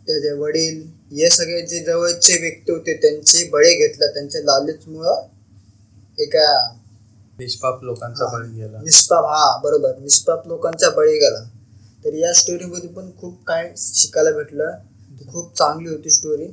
त्याचे वडील, हे सगळे जे जवळचे व्यक्ती होते त्यांचे बळी घेतला. त्यांच्या लालचमुळं एका निष्पाप लोकांचा बळी गेला. निष्पाप लोकांचा बळी गेला. तर या स्टोरीमध्ये पण खूप काय शिकायला भेटलं. खूप चांगली होती स्टोरी.